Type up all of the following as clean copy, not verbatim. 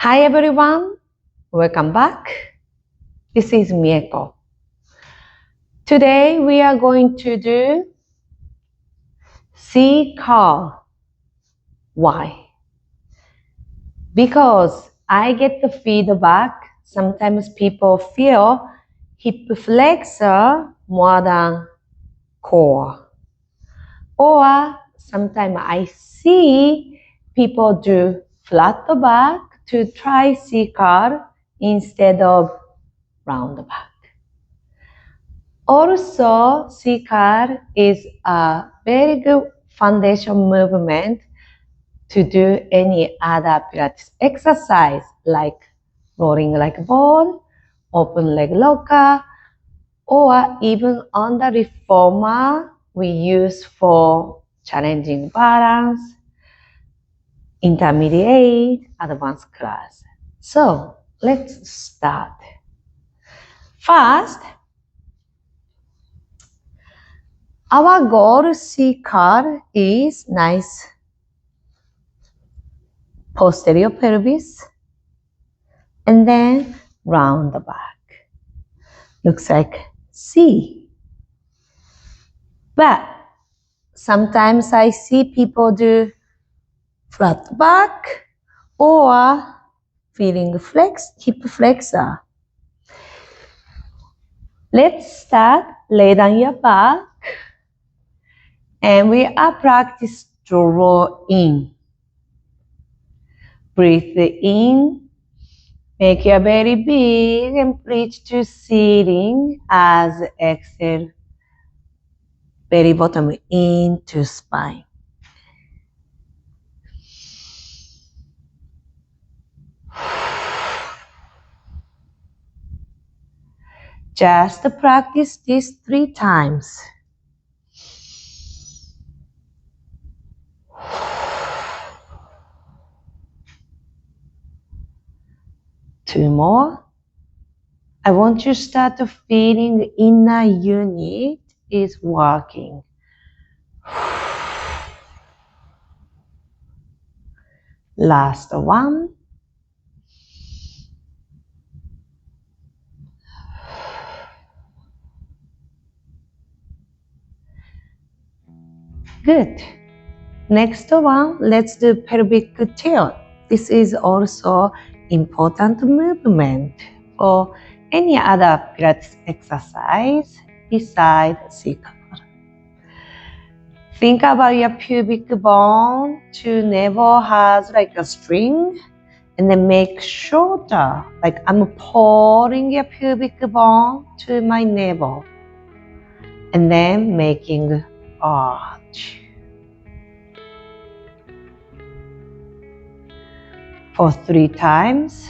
Hi everyone, welcome back. This is 𝐖𝐢𝐥𝐥. Today we are going to do C-curve. Why? Because I get the feedback, sometimes people feel hip flexor more than core. Or sometimes I see people do flat back to try C-curve instead of round back. Also, C-curve is a very good foundation movement to do any other Pilates exercise like rolling like a ball, open leg locker, or even on the reformer we use for challenging balance, intermediate, advanced class. So let's start. First, our goal C-curve is nice posterior pelvis and then round the back. Looks like C. But sometimes I see people do flat back or feeling hip flexor. Let's start. Lay down your back. And we are practice draw in. Breathe in. Make your belly big and reach to ceiling as exhale. Belly bottom into spine. Just practice this 3 times. Two more. I want you to start feeling inner unit is working. Last one. Good. Next one, let's do pelvic tilt. This is also important movement for any other Pilates exercise besides C-curve. Think about your pubic bone to navel has like a string and then make shorter, like I'm pulling your pubic bone to my navel and then making arch. For 3 times.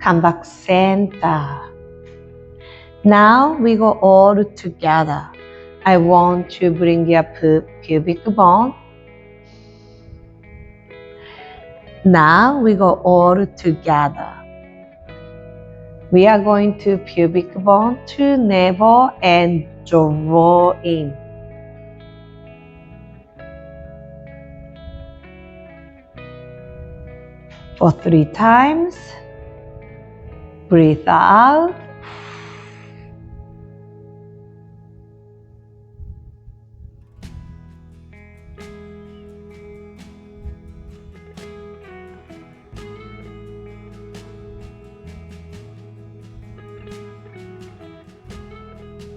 Come back center. Now we go all together. I want to bring your pubic bone. Now we go all together. We are going to pubic bone to navel and draw in. For 3 times. Breathe out.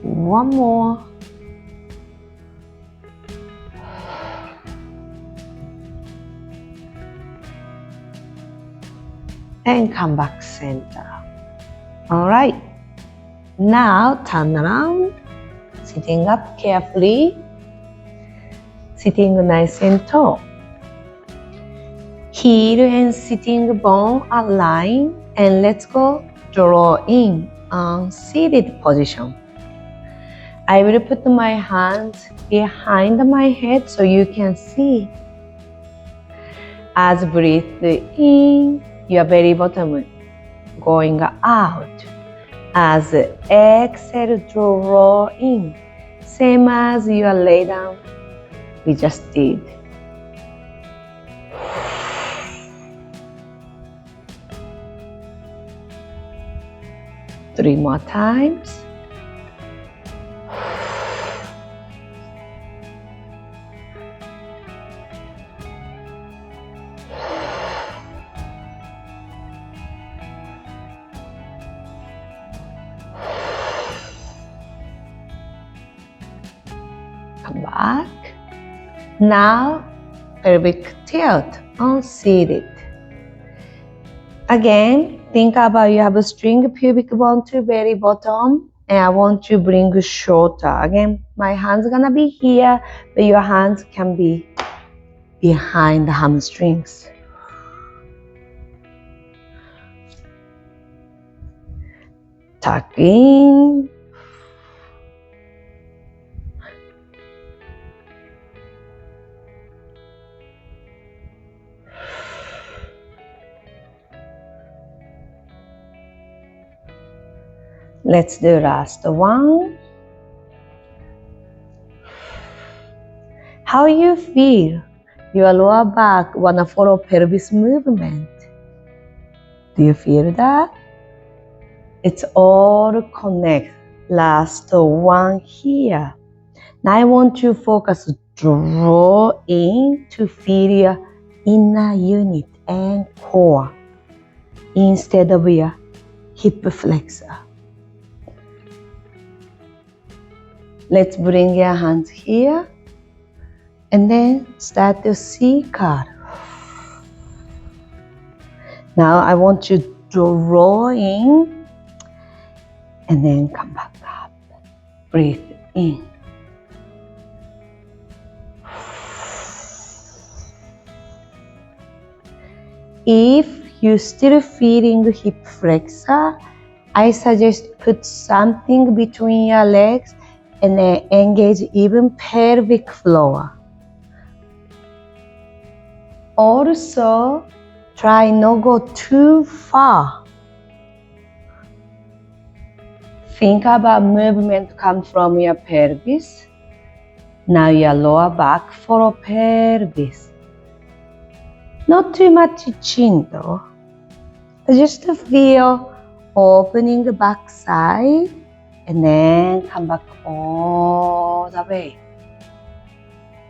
One more. And come back center. All right. Now turn around. Sitting up carefully. Sitting nice and tall. Heel and sitting bone align and let's go draw in on seated position. I will put my hands behind my head so you can see. As breathe in, your belly bottom going out. As exhale, draw in. Same as you lay down, we just did. Three more times. Come back. Now, pelvic tilt on seated. Again, think about you have a string pubic bone to belly bottom, and I want to bring shorter. Again, my hands gonna be here, but your hands can be behind the hamstrings. Tuck in. Let's do last one. How you feel? Your lower back wanna follow pelvis movement. Do you feel that? It's all connect. Last one here. Now I want you to focus, draw in to feel your inner unit and core instead of your hip flexor. Let's bring your hands here and then start the C-curve. Now I want you to draw in and then come back up. Breathe in. If you're still feeling hip flexor, I suggest put something between your legs and then engage even pelvic floor. Also, try not go too far. Think about movement come from your pelvis. Now your lower back follow pelvis. Not too much chin though. Just feel opening the back side and then come back all the way.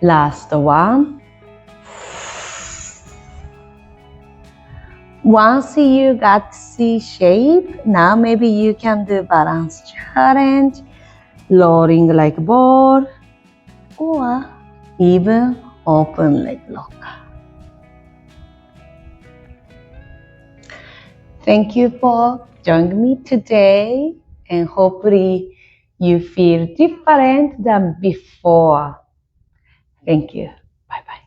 Last one. Once you got C shape, now maybe you can do balance challenge, rolling like ball, or even open leg lock. Thank you for joining me today, and hopefully you feel different than before. Thank you. Bye-bye.